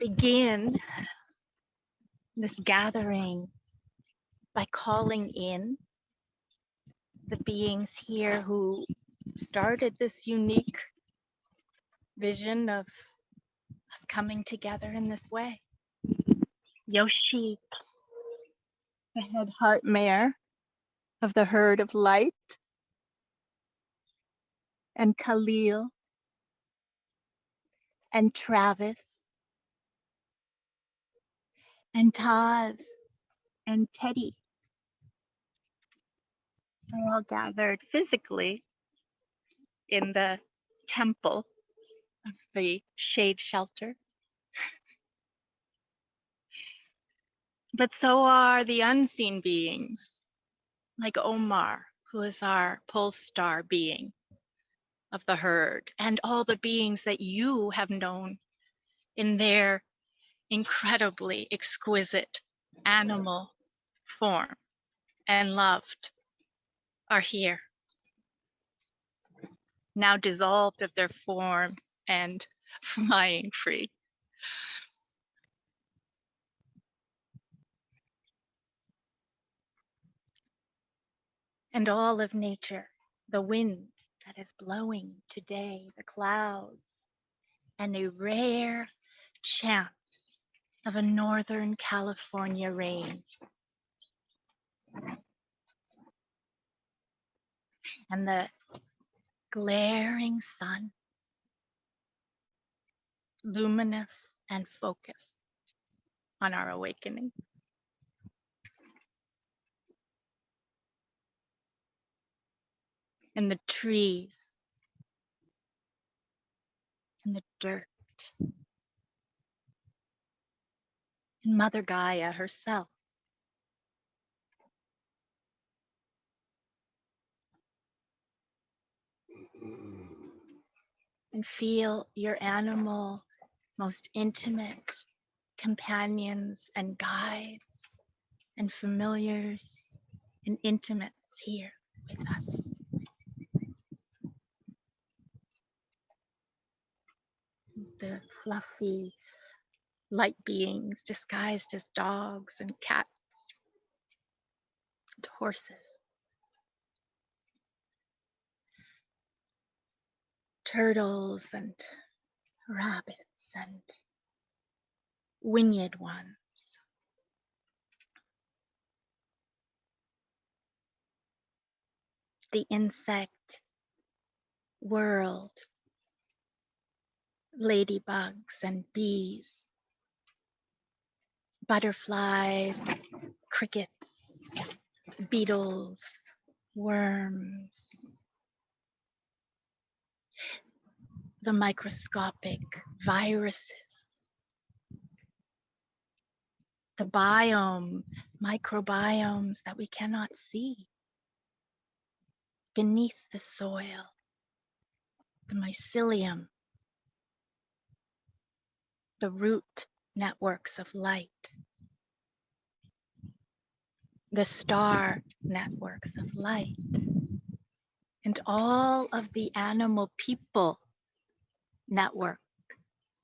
begin this gathering by calling in the beings here who started this unique vision of us coming together in this way. Yoshi, the head heart mare of the herd of light, and Khalil, and Travis, and Taz, and Teddy. They're all gathered physically in the temple of the shade shelter. But so are the unseen beings, like Omar, who is our pole star being of the herd, and all the beings that you have known in their incredibly exquisite animal form and loved are here, now dissolved of their form and flying free. And all of nature, the wind that is blowing today, the clouds, and a rare chance of a Northern California rain. And the glaring sun, luminous and focused on our awakening. And the trees, and the dirt, and Mother Gaia herself. And feel your animal, most intimate companions and guides and familiars and intimates here with us. The fluffy light beings disguised as dogs and cats and horses. Turtles and rabbits and winged ones. The insect world, ladybugs and bees, butterflies, crickets, beetles, worms, the microscopic viruses, the microbiomes that we cannot see beneath the soil, the mycelium, the root networks of light, the star networks of light, and all of the animal people network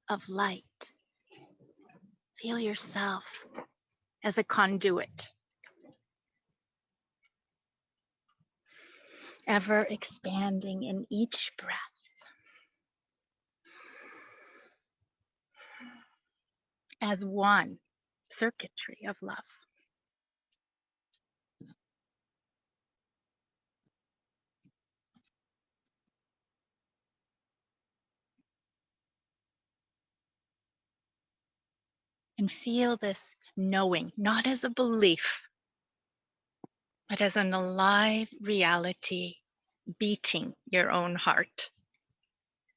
of light. Feel yourself as a conduit, ever expanding in each breath. As one circuitry of love. And feel this knowing, not as a belief, but as an alive reality beating your own heart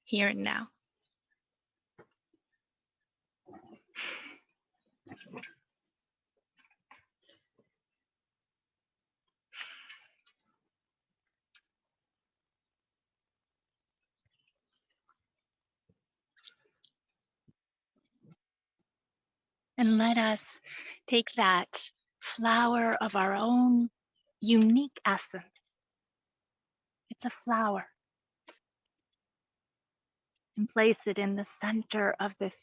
here and now. And let us take that flower of our own unique essence. It's a flower. And place it in the center of this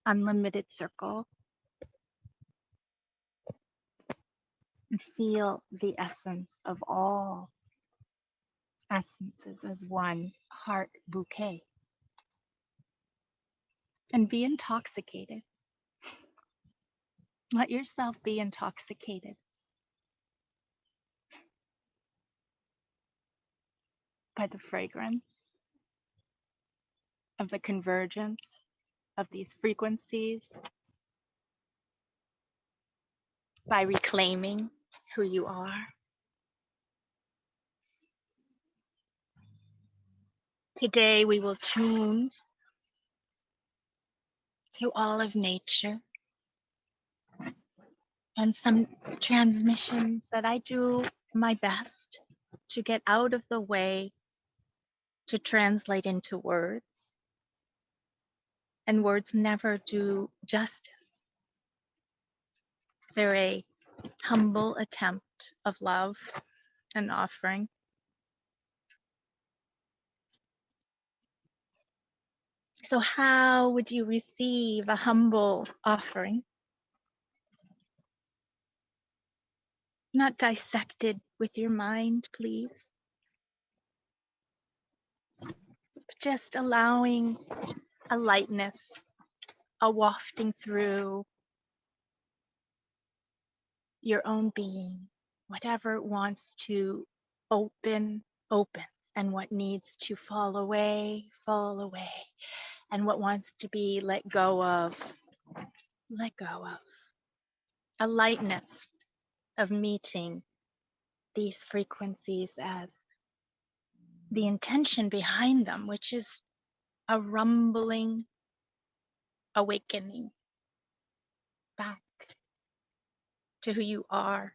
unlimited circle and feel the essence of all essences as one heart bouquet. And be intoxicated. Let yourself be intoxicated by the fragrance of the convergence of these frequencies, by reclaiming who you are. Today we will tune to all of nature and some transmissions that I do my best to get out of the way to translate into words. And words never do justice. They're a humble attempt of love and offering. So how would you receive a humble offering? Not dissected with your mind, please. But just allowing a lightness, a wafting through your own being. Whatever wants to open, opens. And what needs to fall away, fall away. And what wants to be let go of, let go of. A lightness of meeting these frequencies as the intention behind them, which is a rumbling awakening back to who you are,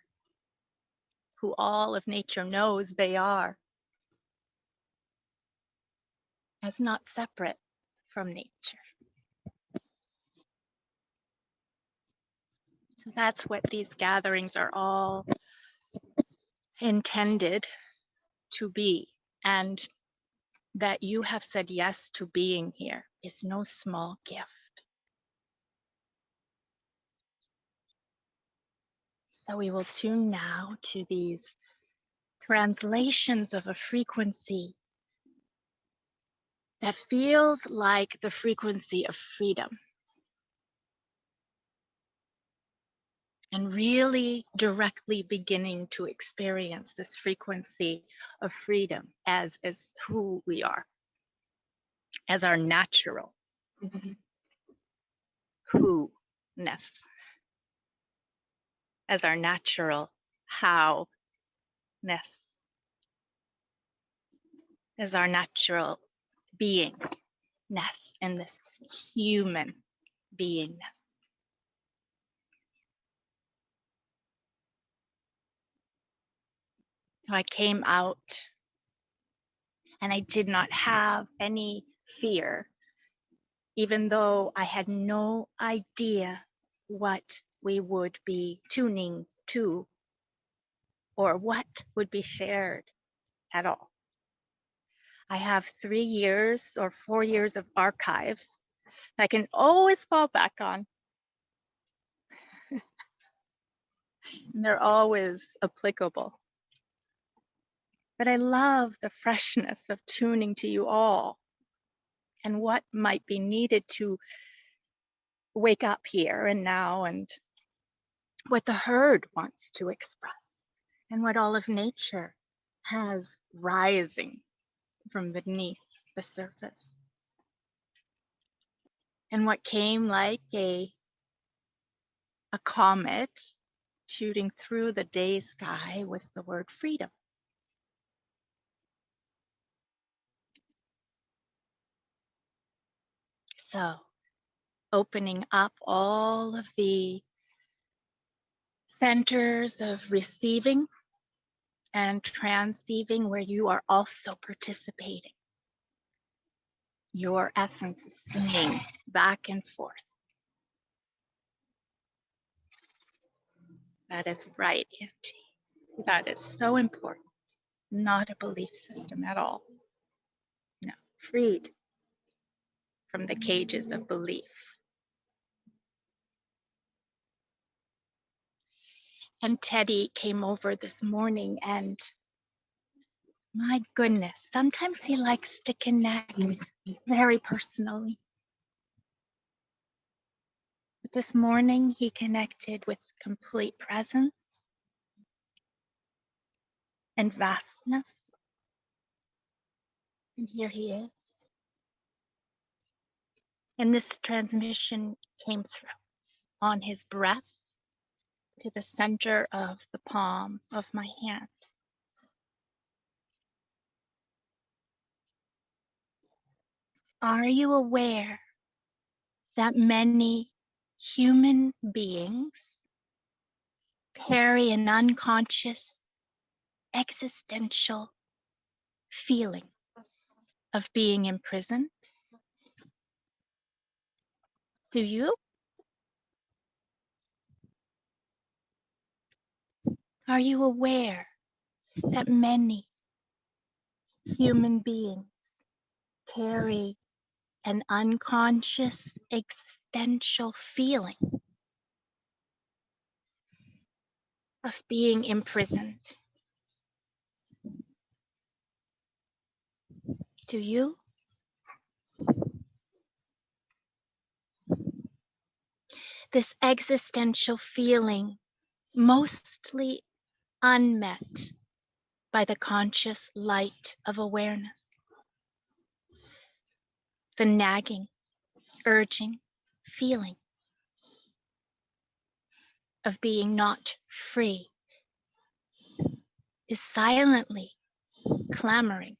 who all of nature knows they are, as not separate from nature. So that's what these gatherings are all intended to be. And that you have said yes to being here is no small gift. So we will tune now to these translations of a frequency that feels like the frequency of freedom. And really directly beginning to experience this frequency of freedom as who we are, as our natural who-ness, as our natural how-ness, as our natural beingness in this human beingness. So I came out and I did not have any fear, even though I had no idea what we would be tuning to or what would be shared at all. I have 3 years or 4 years of archives that I can always fall back on. And they're always applicable. But I love the freshness of tuning to you all and what might be needed to wake up here and now, and what the herd wants to express, and what all of nature has rising from beneath the surface. And what came like a comet shooting through the day sky was the word freedom. So opening up all of the centers of receiving and transceiving where you are also participating. Your essence is swinging back and forth. That is right, Angie. That is so important. Not a belief system at all. No, freed from the cages of belief. And Teddy came over this morning, and my goodness, sometimes he likes to connect very personally. But this morning, he connected with complete presence and vastness. And here he is. And this transmission came through on his breath to the center of the palm of my hand. Are you aware that many human beings carry an unconscious existential feeling of being imprisoned? Do you? Are you aware that many human beings carry an unconscious existential feeling of being imprisoned? Do you? This existential feeling, mostly unmet by the conscious light of awareness. The nagging, urging feeling of being not free is silently clamoring,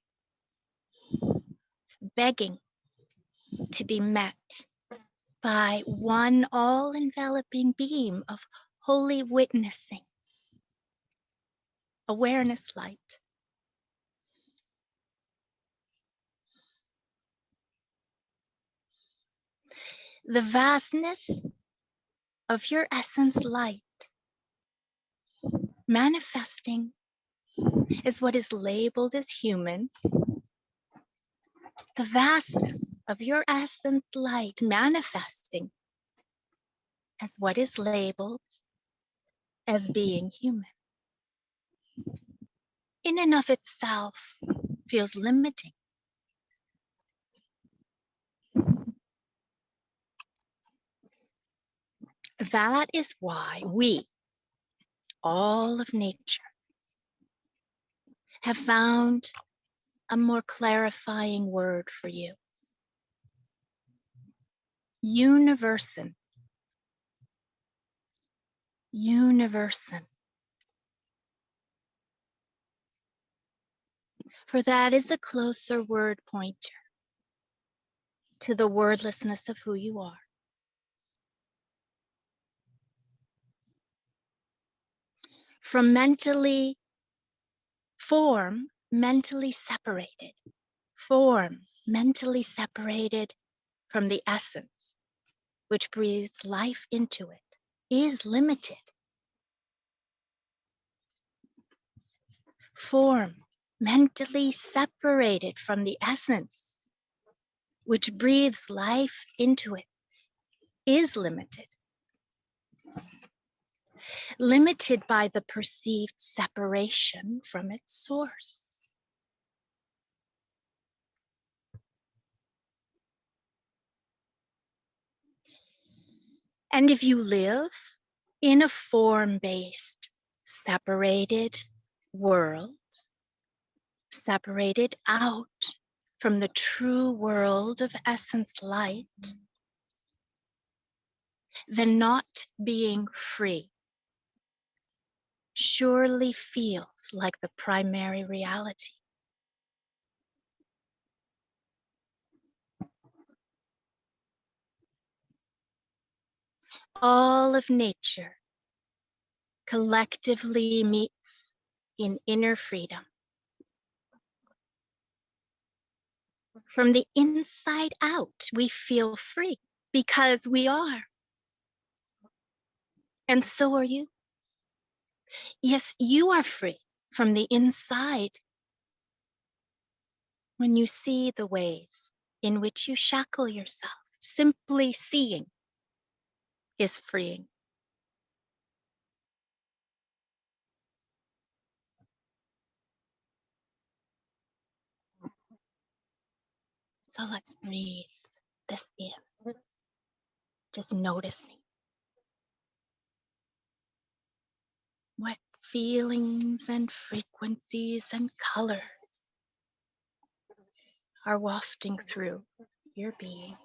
begging to be met by one all-enveloping beam of holy witnessing, awareness light. The vastness of your essence light manifesting is what is labeled as human. The vastness of your essence light manifesting as what is labeled as being human, in and of itself feels limiting. That is why we, all of nature, have found a more clarifying word for you. Universon. Universon. For that is a closer word pointer to the wordlessness of who you are. From form mentally separated from the essence which breathes life into it is limited. Form mentally separated from the essence which breathes life into it is limited. Limited by the perceived separation from its source. And if you live in a form-based, separated world, separated out from the true world of essence light, then not being free surely feels like the primary reality. All of nature collectively meets in inner freedom. From the inside out, we feel free because we are. And so are you. Yes, you are free from the inside when you see the ways in which you shackle yourself. Simply seeing is freeing. So let's breathe this in, just noticing what feelings and frequencies and colors are wafting through your being,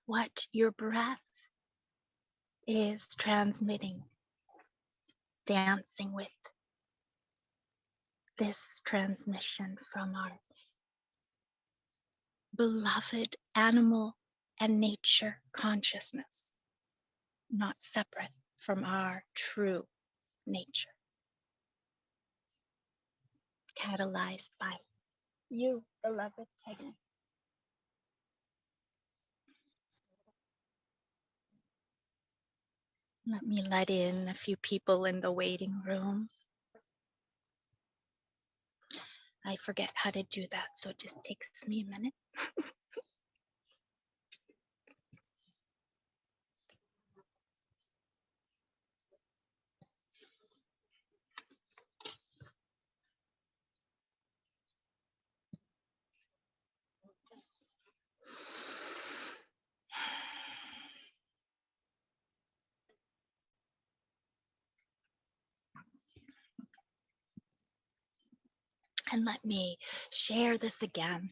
what your breath is transmitting, dancing with this transmission from our beloved animal and nature consciousness, not separate from our true nature, catalyzed by you, beloved Teddy. Let me let in a few people in the waiting room. I forget how to do that, so it just takes me a minute. And let me share this again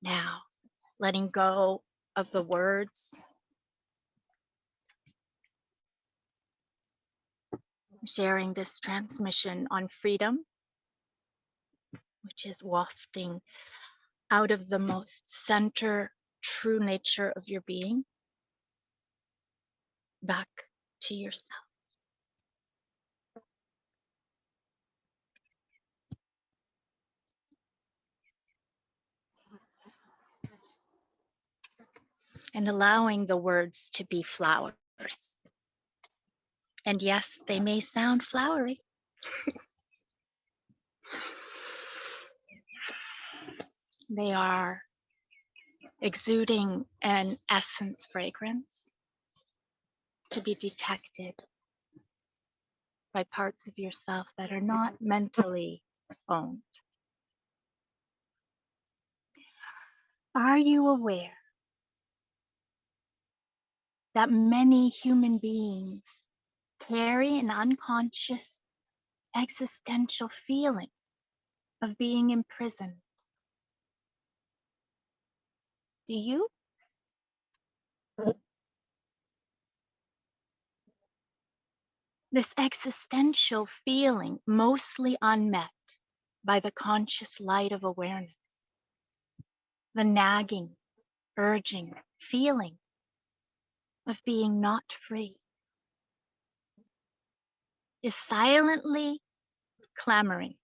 now, letting go of the words, sharing this transmission on freedom, which is wafting out of the most center true nature of your being back to yourself. And allowing the words to be flowers. And yes, they may sound flowery. They are exuding an essence fragrance to be detected by parts of yourself that are not mentally owned. Are you aware that many human beings carry an unconscious existential feeling of being imprisoned? Do you? This existential feeling mostly unmet by the conscious light of awareness, the nagging, urging feeling of being not free, is silently clamoring,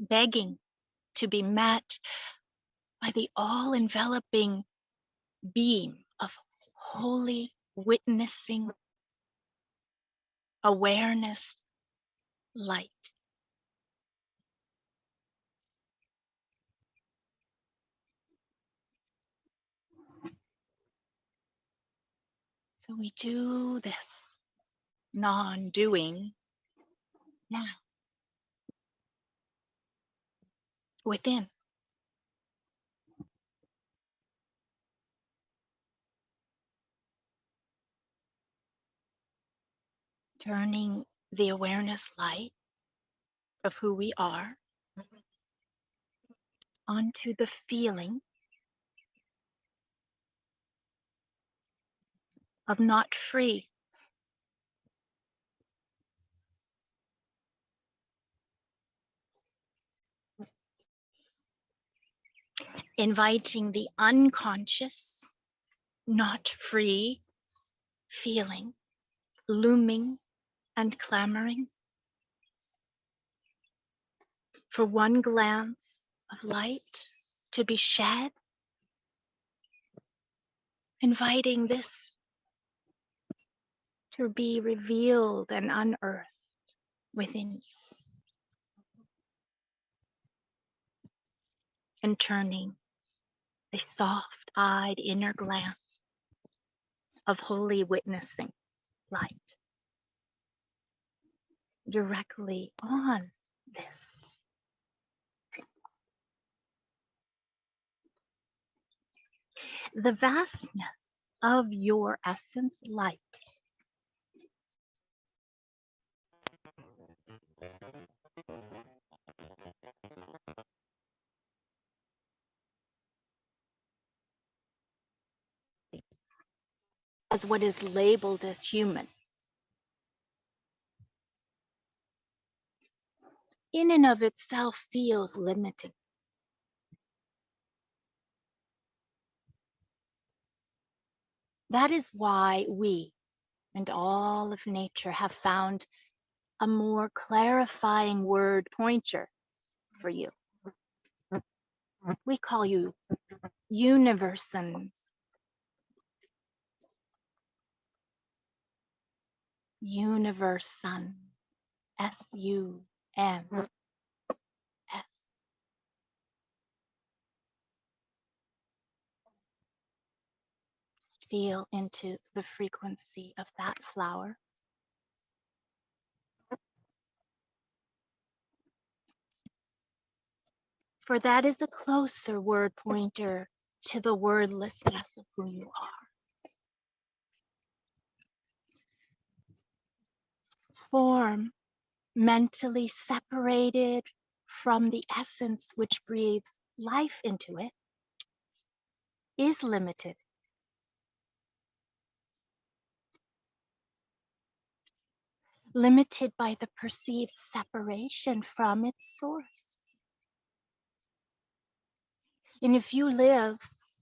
begging to be met by the all-enveloping beam of holy witnessing awareness light. So we do this non-doing now within. Turning the awareness light of who we are onto the feeling of not free. Inviting the unconscious, not free feeling, looming and clamoring for one glance of light to be shed, inviting this to be revealed and unearthed within you, and turning a soft-eyed inner glance of holy witnessing light directly on this. the vastness of your essence light as what is labeled as human. In and of itself feels limiting. That is why we and all of nature have found a more clarifying word pointer for you. We call you universons. Universon. S-U-N-S. Feel into the frequency of that flower. For that is a closer word pointer to the wordlessness of who you are. Form, mentally separated from the essence which breathes life into it, is limited. Limited by the perceived separation from its source. And if you live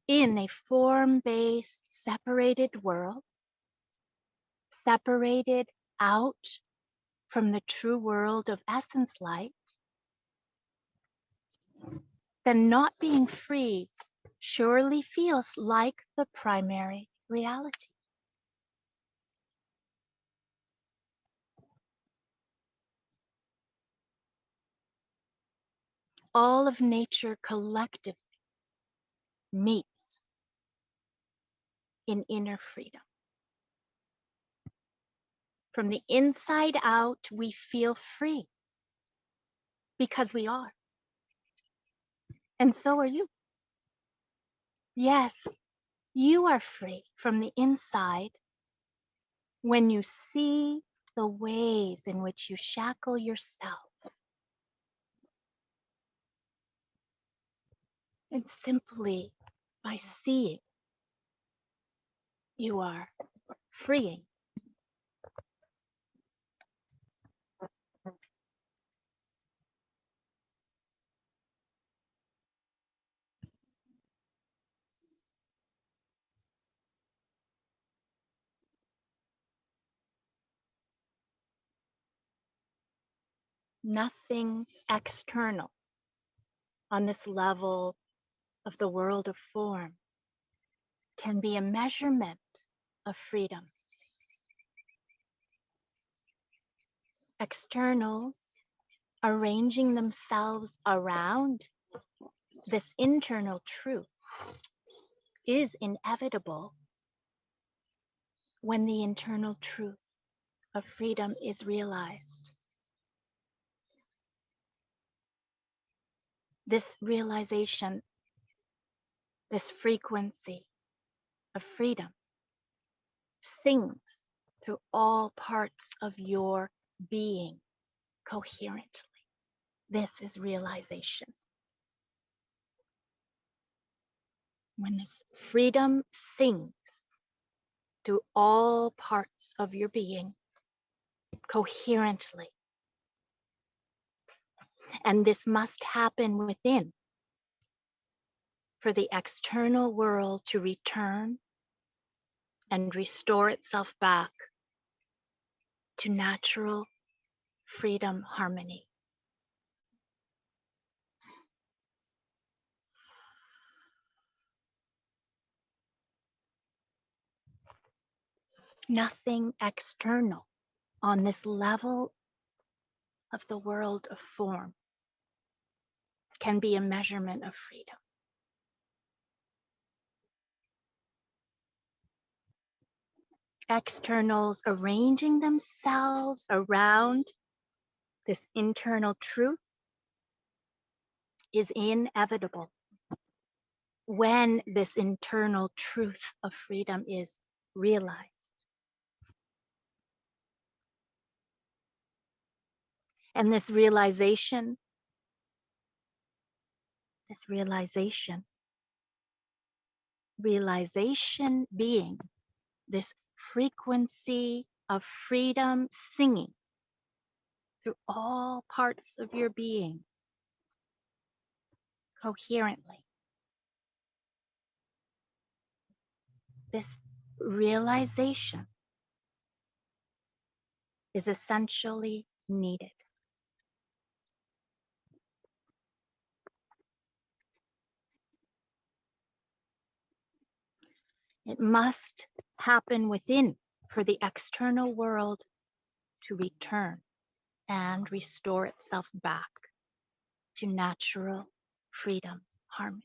in a form-based, separated world, separated out from the true world of essence light, then not being free surely feels like the primary reality. All of nature collectively meets in inner freedom. From the inside out, we feel free because we are. And so are you. Yes, you are free from the inside when you see the ways in which you shackle yourself. And simply by seeing, you are freeing. Nothing external on this level of the world of form can be a measurement of freedom. Externals arranging themselves around this internal truth is inevitable when the internal truth of freedom is realized. This realization, this frequency of freedom sings through all parts of your being coherently. This is realization. When this freedom sings through all parts of your being coherently, and this must happen within for the external world to return and restore itself back to natural freedom harmony. Nothing external on this level of the world of form can be a measurement of freedom. Externals arranging themselves around this internal truth is inevitable when this internal truth of freedom is realized. And this realization being this frequency of freedom singing through all parts of your being coherently. This realization is essentially needed. It must happen within for the external world to return and restore itself back to natural freedom, harmony.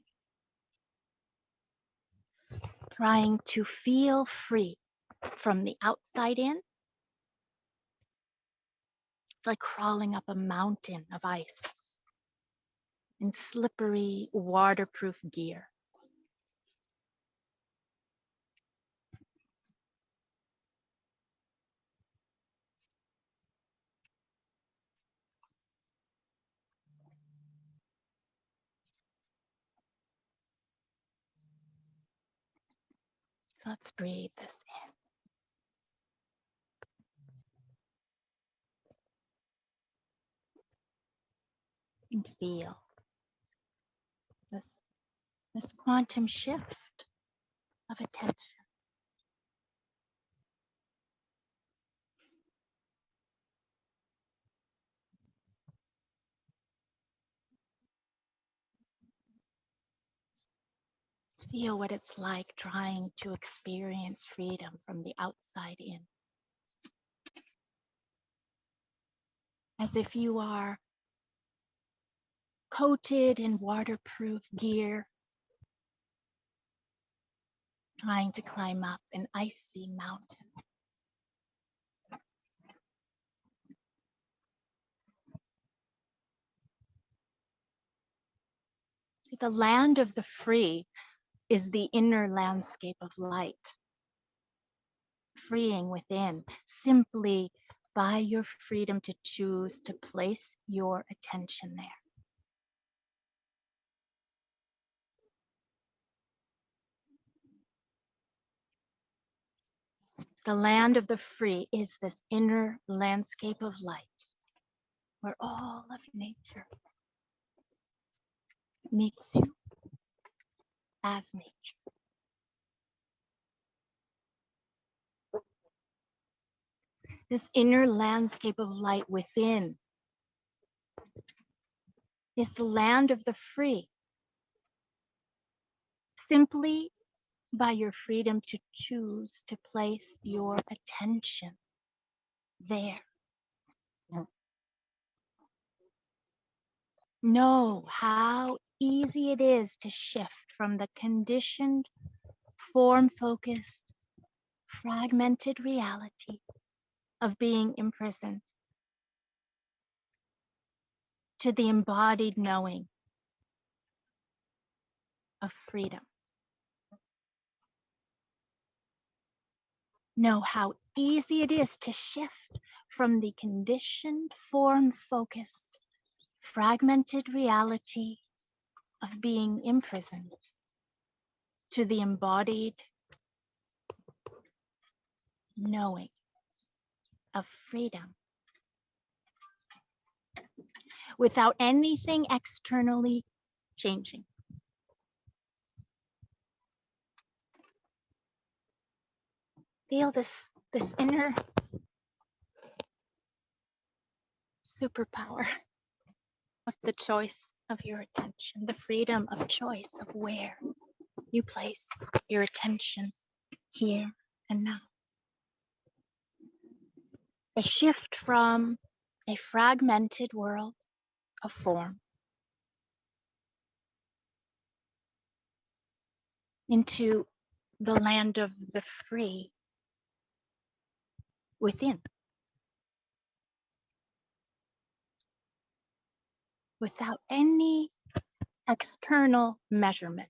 Trying to feel free from the outside in, it's like crawling up a mountain of ice in slippery, waterproof gear. Let's breathe this in and feel this quantum shift of attention. Feel what it's like trying to experience freedom from the outside in. As if you are coated in waterproof gear, trying to climb up an icy mountain. See, the land of the free is the inner landscape of light, freeing within, simply by your freedom to choose to place your attention there. The land of the free is this inner landscape of light where all of nature meets you as nature. This inner landscape of light within is the land of the free, simply by your freedom to choose to place your attention there. Know how easy it is to shift from the conditioned, form-focused, fragmented reality of being imprisoned to the embodied knowing of freedom. Know how easy it is to shift from the conditioned, form-focused, fragmented reality of being imprisoned to the embodied knowing of freedom without anything externally changing. Feel this inner superpower of the choice of your attention, the freedom of choice of where you place your attention here and now. A shift from a fragmented world of form into the land of the free within, without any external measurement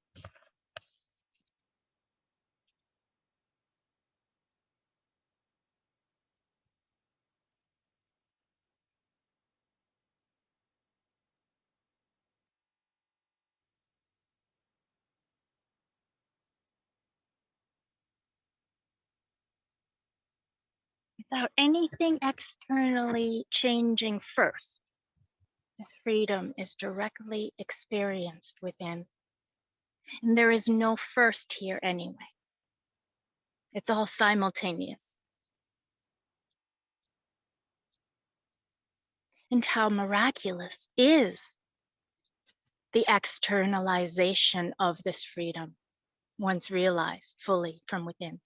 without anything externally changing first. This freedom is directly experienced within. And there is no first here anyway. It's all simultaneous. And how miraculous is the externalization of this freedom once realized fully from within.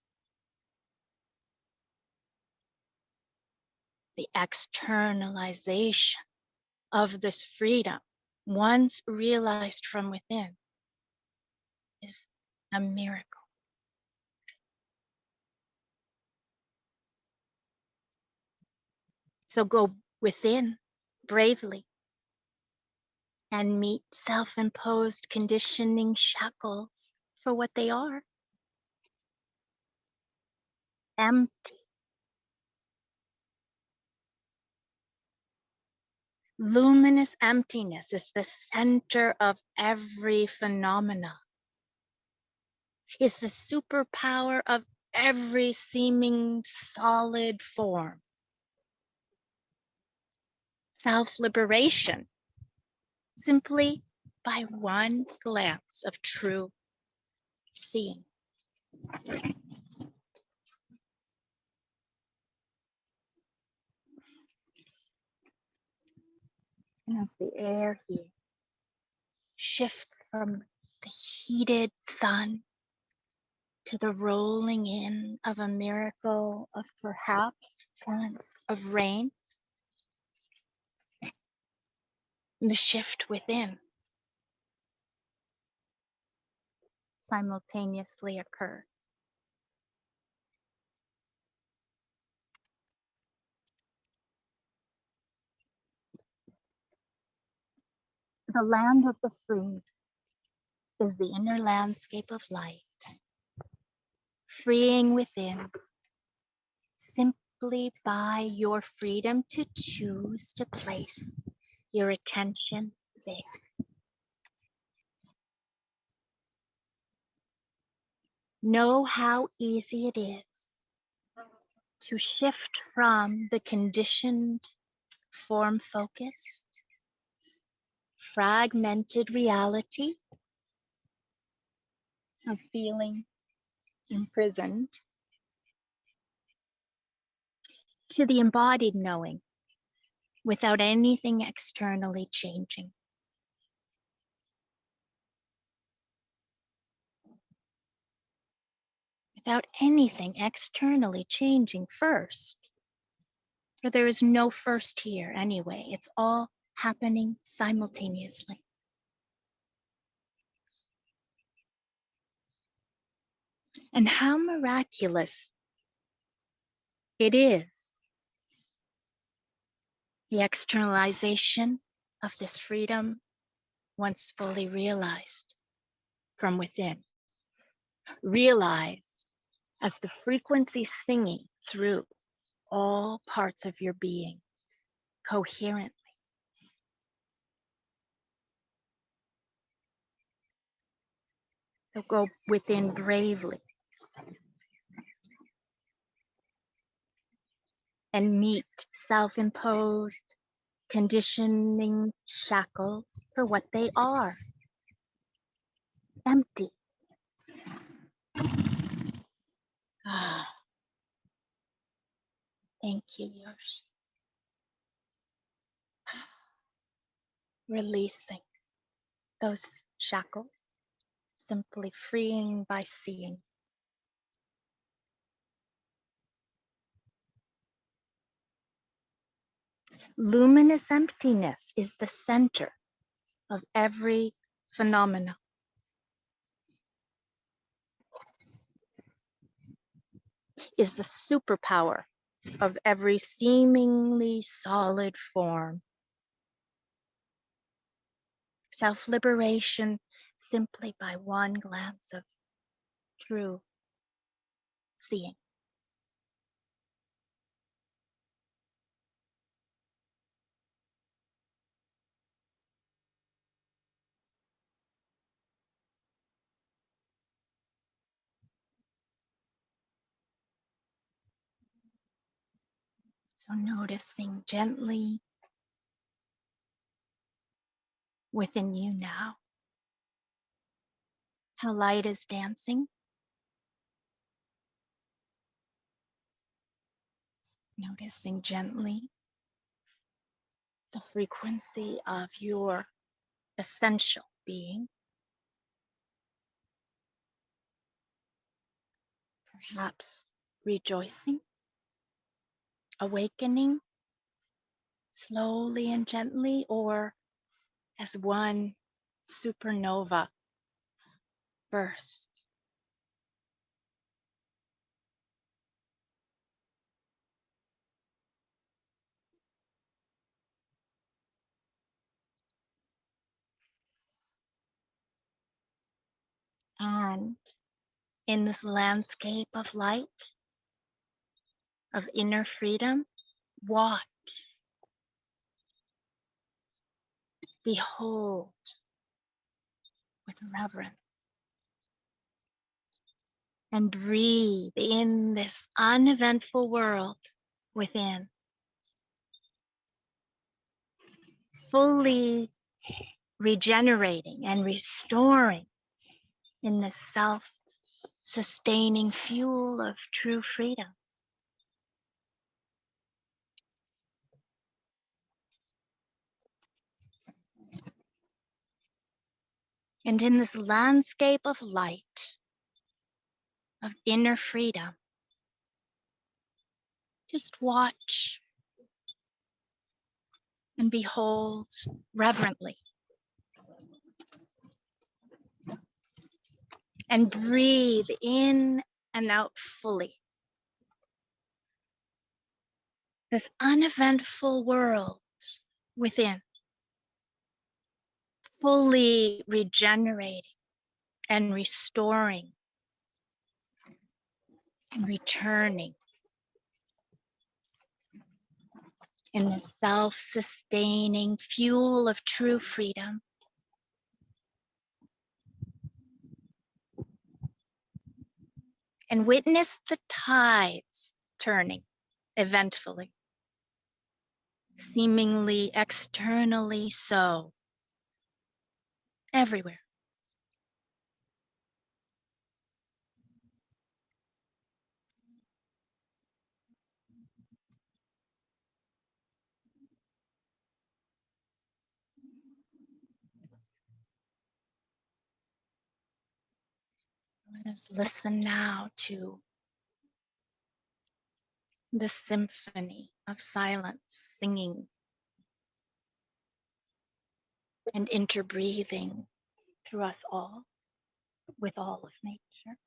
The externalization of this freedom once realized from within is a miracle. So go within bravely and meet self-imposed conditioning shackles for what they are. Empty. Luminous emptiness is the center of every phenomena, is the superpower of every seeming solid form. Self-liberation, simply by one glance of true seeing. And as the air here shifts from the heated sun to the rolling in of a miracle of perhaps chance of rain, the shift within simultaneously occurs. The land of the free is the inner landscape of light, freeing within simply by your freedom to choose to place your attention there. Know how easy it is to shift from the conditioned, form-focused, fragmented reality of feeling imprisoned to the embodied knowing without anything externally changing. Without anything externally changing first. For there is no first here anyway. It's all happening simultaneously. And how miraculous it is, the externalization of this freedom once fully realized from within. Realized as the frequency singing through all parts of your being coherently. So go within bravely and meet self-imposed conditioning shackles for what they are. Empty. Ah, thank you, Yoshi. Releasing those shackles, simply freeing by seeing. Luminous emptiness is the center of every phenomena. Is the superpower of every seemingly solid form. Self-liberation simply by one glance of true seeing. So noticing gently within you now how light is dancing. Noticing gently the frequency of your essential being. Perhaps rejoicing, awakening slowly and gently, or as one supernova burst. And in this landscape of light, of inner freedom, watch, behold with reverence, and breathe in this uneventful world within, fully regenerating and restoring in this self-sustaining fuel of true freedom. And in this landscape of light, of inner freedom, just watch and behold reverently. And breathe in and out fully. This uneventful world within, fully regenerating and restoring and returning in the self-sustaining fuel of true freedom. And witness the tides turning eventfully, seemingly externally so, everywhere. Let us listen now to the symphony of silence singing and interbreathing through us all, with all of nature.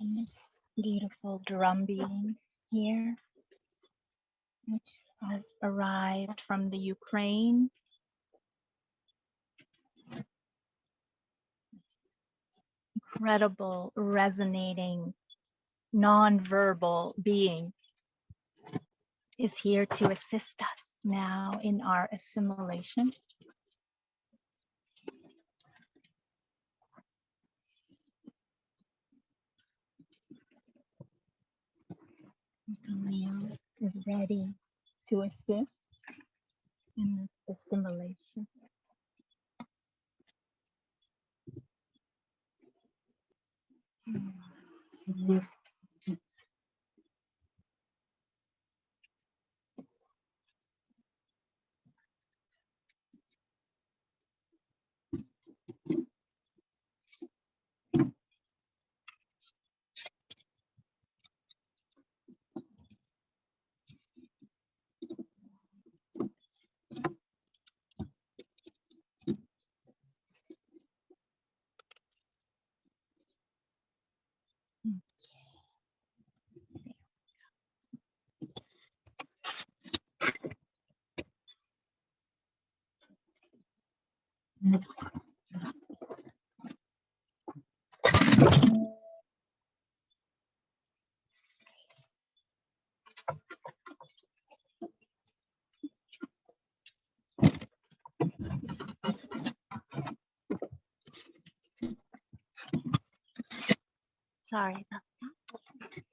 And this beautiful drum beating here, which has arrived from the Ukraine. Incredible, resonating, non-verbal being is here to assist us now in our assimilation. Camille is ready to assist in this assimilation. Sorry about that.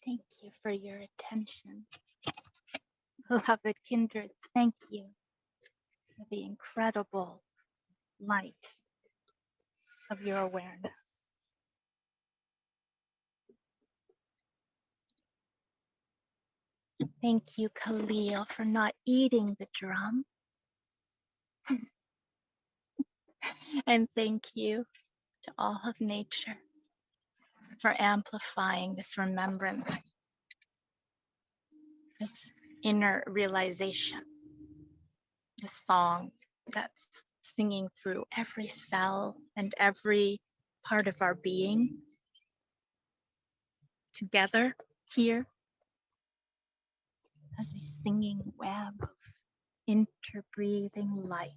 Thank you for your attention. Beloved kindreds, thank you for the incredible light of your awareness. Thank you, Khalil, for not eating the drum. And thank you to all of nature for amplifying this remembrance, this inner realization, this song that's singing through every cell and every part of our being together here as a singing web of interbreathing light.